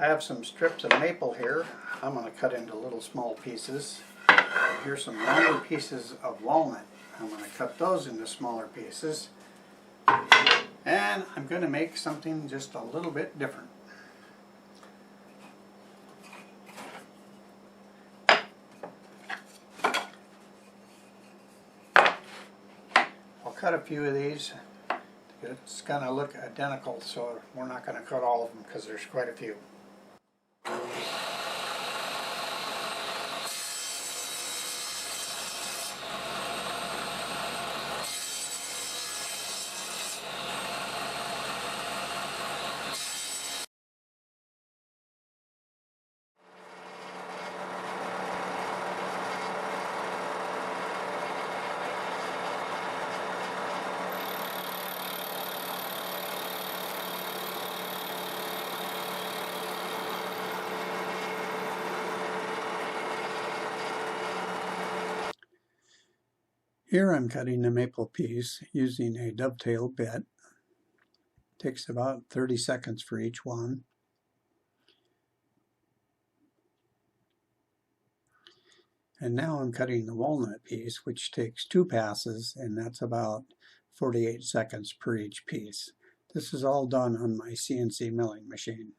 I have some strips of maple here. I'm going to cut into little small pieces. Here's some longer pieces of walnut. I'm going to cut those into smaller pieces. And I'm going to make something just a little bit different. I'll cut a few of these. It's going to look identical, so we're not going to cut all of them because there's quite a few. Here I'm cutting a maple piece using a dovetail bit. Takes about 30 seconds for each one. And now I'm cutting the walnut piece, which takes 2 passes, and that's about 48 seconds per each piece. This is all done on my CNC milling machine.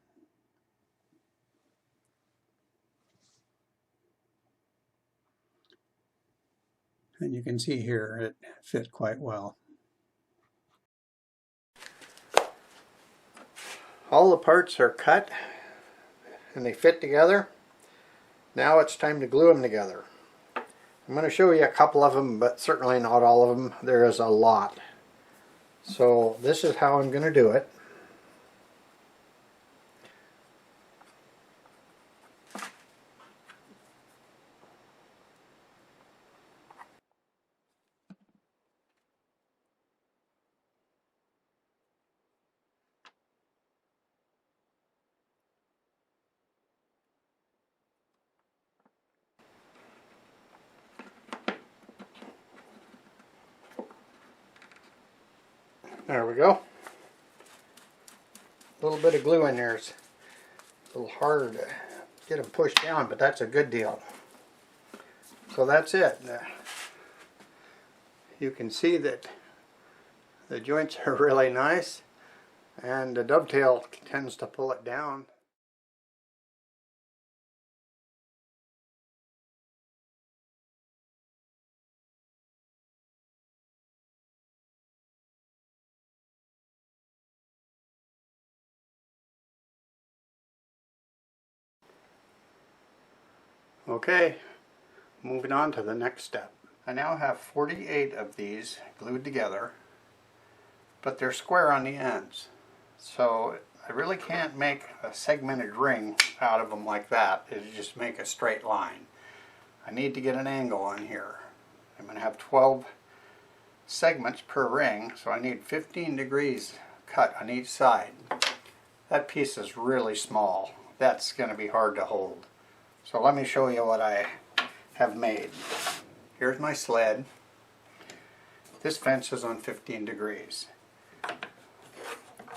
And you can see here it fit quite well. All the parts are cut and they fit together. Now it's time to glue them together. I'm going to show you a couple of them, but certainly not all of them. There is a lot. So this is how I'm going to do it. There we go. A little bit of glue in there. It's a little harder to get them pushed down, but that's a good deal. So that's it. You can see that the joints are really nice, and the dovetail tends to pull it down. Okay, moving on to the next step. I now have 48 of these glued together, but they're square on the ends. So I really can't make a segmented ring out of them like that. It'll just make a straight line. I need to get an angle on here. I'm going to have 12 segments per ring, so I need 15 degrees cut on each side. That piece is really small. That's going to be hard to hold. So let me show you what I have made. Here's my sled. This fence is on 15 degrees.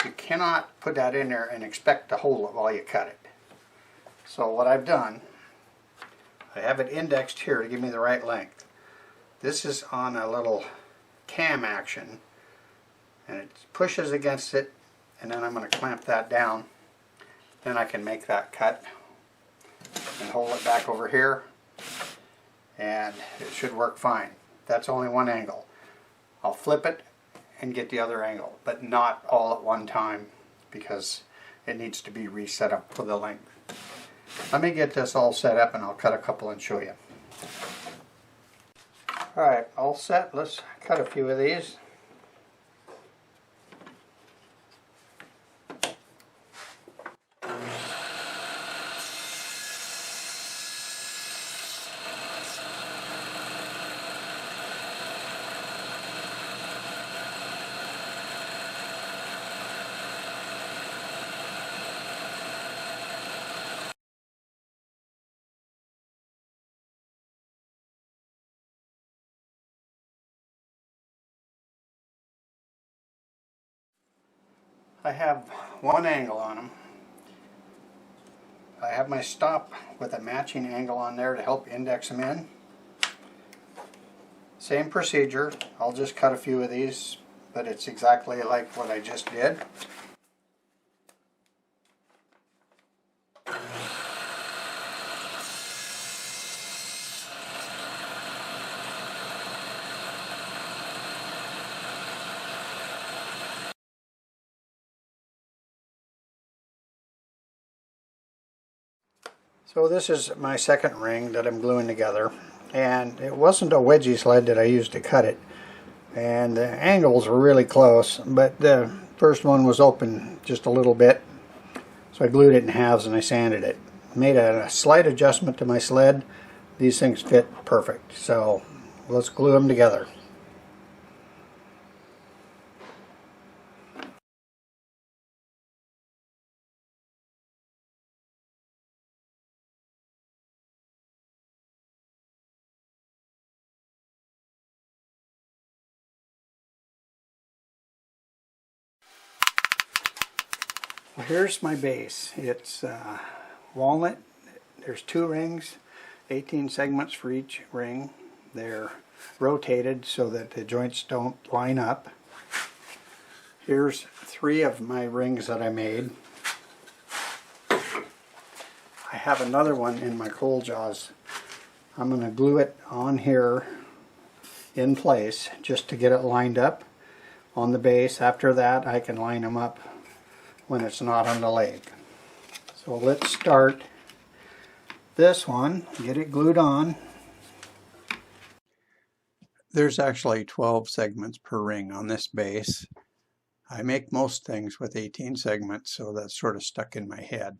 You cannot put that in there and expect to hold it while you cut it. So what I've done, I have it indexed here to give me the right length. This is on a little cam action, and it pushes against it, and then I'm going to clamp that down. Then I can make that cut and hold it back over here, and it should work fine. That's only one angle. I'll flip it and get the other angle, but not all at one time because it needs to be reset up for the length. Let me get this all set up and I'll cut a couple and show you. Alright, all set. Let's cut a few of these. I have one angle on them. I have my stop with a matching angle on there to help index them in. Same procedure, I'll just cut a few of these, but it's exactly like what I just did. So this is my second ring that I'm gluing together, and it wasn't a wedgie sled that I used to cut it, and the angles were really close, but the first one was open just a little bit, so I glued it in halves and I sanded it. Made a slight adjustment to my sled. These things fit perfect, so let's glue them together. Well, here's my base. It's walnut. There's 2 rings, 18 segments for each ring. They're rotated so that the joints don't line up. Here's 3 of my rings that I made. I have another one in my coal jaws. I'm going to glue it on here in place just to get it lined up on the base. After that, I can line them up when it's not on the leg. So let's start this one, get it glued on. There's actually 12 segments per ring on this base. I make most things with 18 segments, so that's sort of stuck in my head.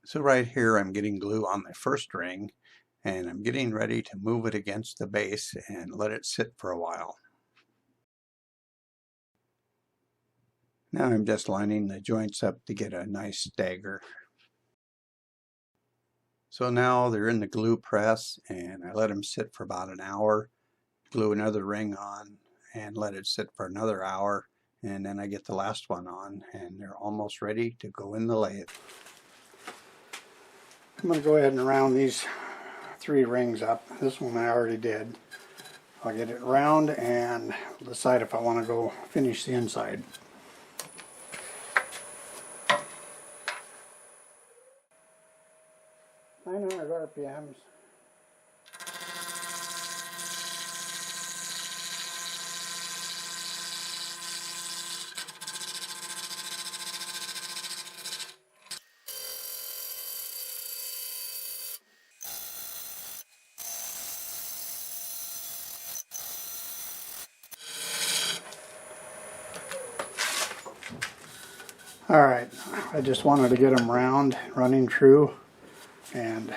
So right here I'm getting glue on the first ring, and I'm getting ready to move it against the base and let it sit for a while. Now I'm just lining the joints up to get a nice stagger. So now they're in the glue press, and I let them sit for about an hour, glue another ring on, and let it sit for another hour, and then I get the last one on, and they're almost ready to go in the lathe. I'm going to go ahead and round these 3 rings up. This one I already did. I'll get it round and decide if I want to go finish the inside. I know RPMs. Alright, I just wanted to get them round, running true, and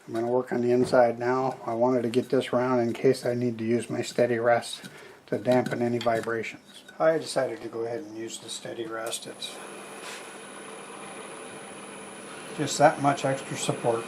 I'm going to work on the inside now. I wanted to get this round in case I need to use my steady rest to dampen any vibrations. I decided to go ahead and use the steady rest. It's just that much extra support.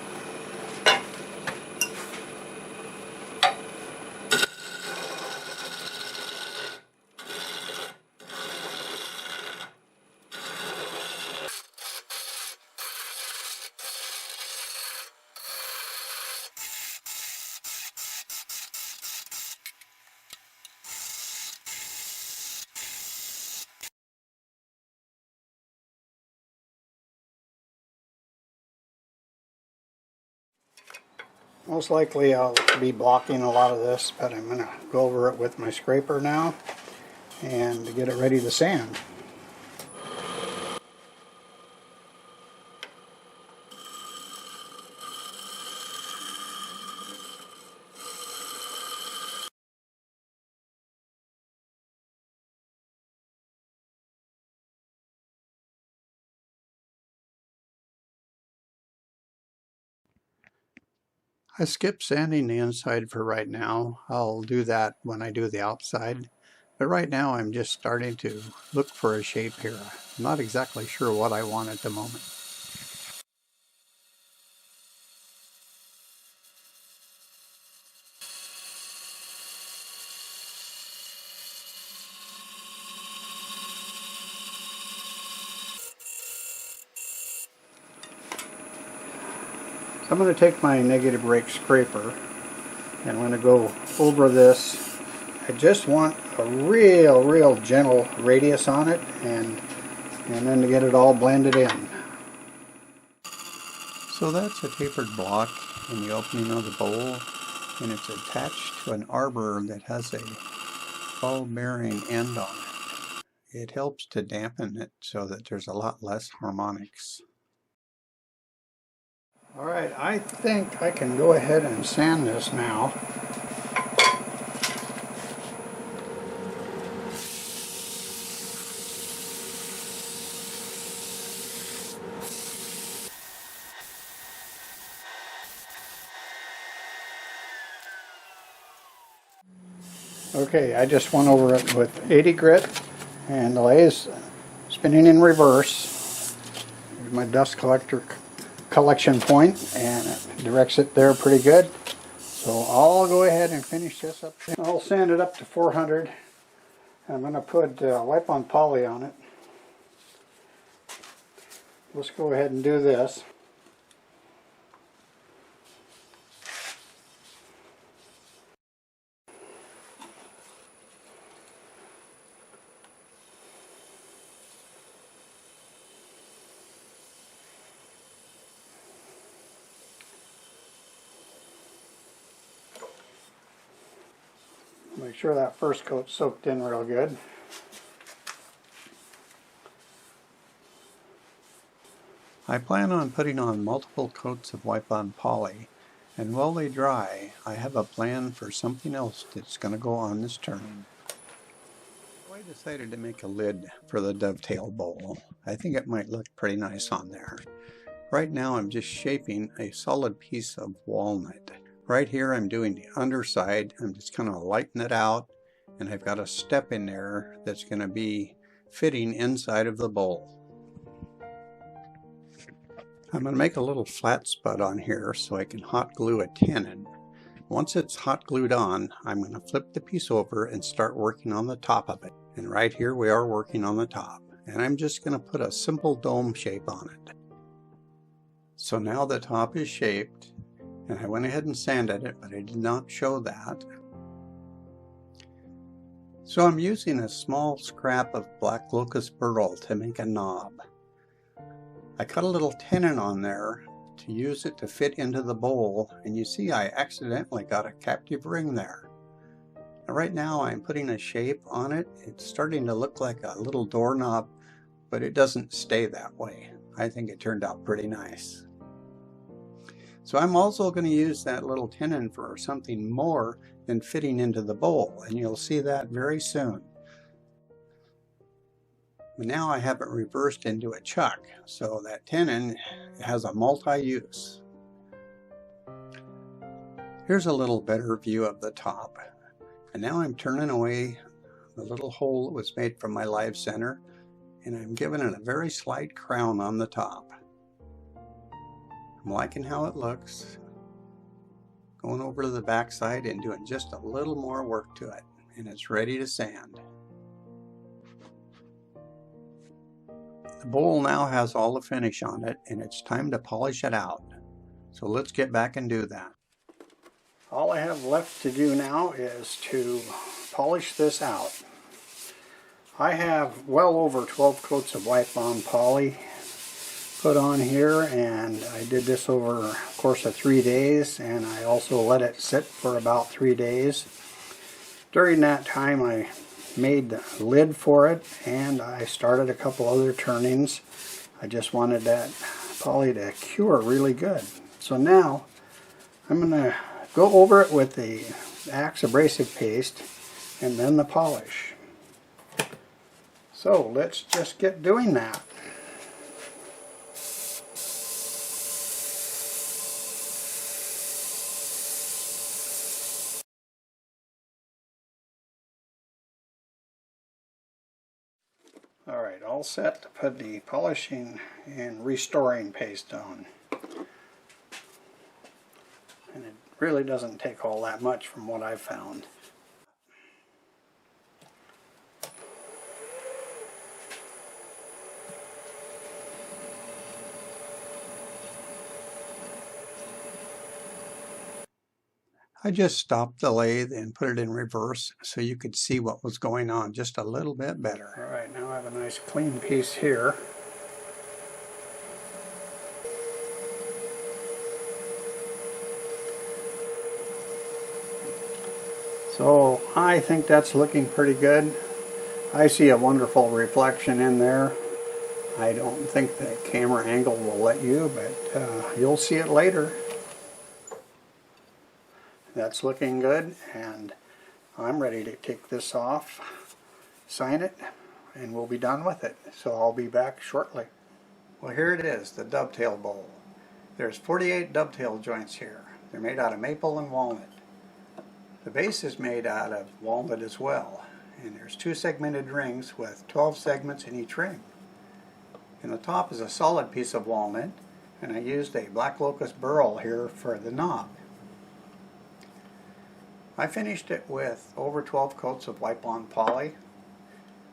Most likely I'll be blocking a lot of this, but I'm going to go over it with my scraper now and get it ready to sand. I skipped sanding the inside for right now. I'll do that when I do the outside. But right now I'm just starting to look for a shape here. I'm not exactly sure what I want at the moment. So I'm going to take my negative rake scraper and I'm going to go over this. I just want a real gentle radius on it, and then to get it all blended in. So that's a tapered block in the opening of the bowl, and it's attached to an arbor that has a ball-bearing end on it. It helps to dampen it so that there's a lot less harmonics. Alright, I think I can go ahead and sand this now. Okay, I just went over it with 80 grit, and the lathe is spinning in reverse. Here's my dust collection point, and it directs it there pretty good. So I'll go ahead and finish this up. I'll sand it up to 400. I'm going to put wipe-on poly on it. Let's go ahead and do this. Make sure that first coat's soaked in real good. I plan on putting on multiple coats of wipe-on poly, and while they dry, I have a plan for something else that's going to go on this turn. I decided to make a lid for the dovetail bowl. I think it might look pretty nice on there. Right now I'm just shaping a solid piece of walnut. Right here I'm doing the underside. I'm just kind of lightening it out, and I've got a step in there that's going to be fitting inside of the bowl. I'm going to make a little flat spot on here so I can hot glue a tenon. Once it's hot glued on, I'm going to flip the piece over and start working on the top of it. And right here we are working on the top. And I'm just going to put a simple dome shape on it. So now the top is shaped, and I went ahead and sanded it, but I did not show that. So I'm using a small scrap of Black Locust Burl to make a knob. I cut a little tenon on there to use it to fit into the bowl, and you see I accidentally got a captive ring there. Now, right now I'm putting a shape on it. It's starting to look like a little doorknob, but it doesn't stay that way. I think it turned out pretty nice. So I'm also going to use that little tenon for something more than fitting into the bowl, and you'll see that very soon. But now I have it reversed into a chuck, so that tenon has a multi-use. Here's a little better view of the top. And now I'm turning away the little hole that was made from my live center, and I'm giving it a very slight crown on the top. I'm liking how it looks. Going over to the back side and doing just a little more work to it, and it's ready to sand. The bowl now has all the finish on it, and it's time to polish it out. So let's get back and do that. All I have left to do now is to polish this out. I have well over 12 coats of wipe-on poly put on here, and I did this over a course of 3 days, and I also let it sit for about 3 days. During that time I made the lid for it, and I started a couple other turnings. I just wanted that poly to cure really good. So now I'm going to go over it with the Acks abrasive paste and then the polish. So let's just get doing that. Alright, all set to put the polishing and restoring paste on. And it really doesn't take all that much from what I've found. I just stopped the lathe and put it in reverse so you could see what was going on just a little bit better. All right, now I have a nice clean piece here. So I think that's looking pretty good. I see a wonderful reflection in there. I don't think the camera angle will let you, but you'll see it later. That's looking good, and I'm ready to take this off, sign it, and we'll be done with it. So I'll be back shortly. Well, here it is, the dovetail bowl. There's 48 dovetail joints here. They're made out of maple and walnut. The base is made out of walnut as well, and there's 2 segmented rings with 12 segments in each ring. And the top is a solid piece of walnut, and I used a Black Locust Burl here for the knob. I finished it with over 12 coats of wipe-on poly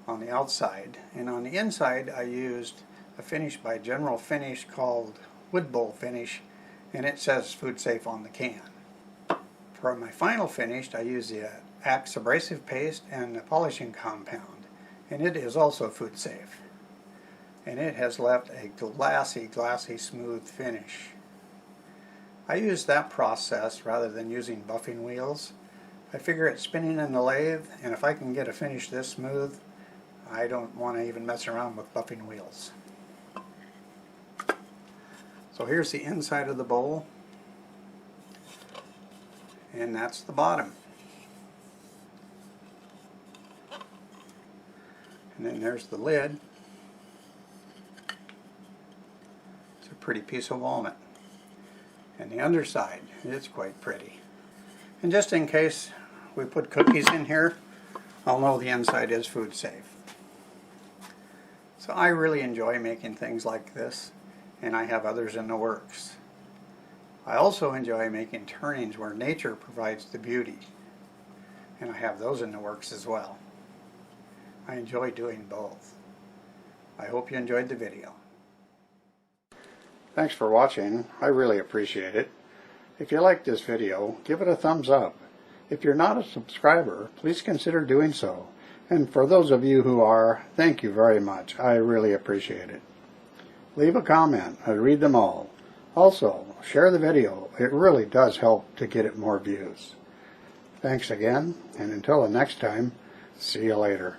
on the outside, and on the inside I used a finish by General Finish called Wood Bowl Finish, and it says food safe on the can. For my final finish I used the Acks abrasive paste and the polishing compound, and it is also food safe. And it has left a glassy smooth finish. I use that process rather than using buffing wheels. I figure it's spinning in the lathe, and if I can get a finish this smooth, I don't want to even mess around with buffing wheels. So here's the inside of the bowl, and that's the bottom. And then there's the lid. It's a pretty piece of walnut. And the underside, it's quite pretty. And just in case we put cookies in here, I'll know the inside is food safe. So I really enjoy making things like this, and I have others in the works. I also enjoy making turnings where nature provides the beauty, and I have those in the works as well. I enjoy doing both. I hope you enjoyed the video. Thanks for watching. I really appreciate it. If you liked this video, give it a thumbs up. If you're not a subscriber, please consider doing so. And for those of you who are, thank you very much. I really appreciate it. Leave a comment. I read them all. Also, share the video. It really does help to get it more views. Thanks again, and until the next time, see you later.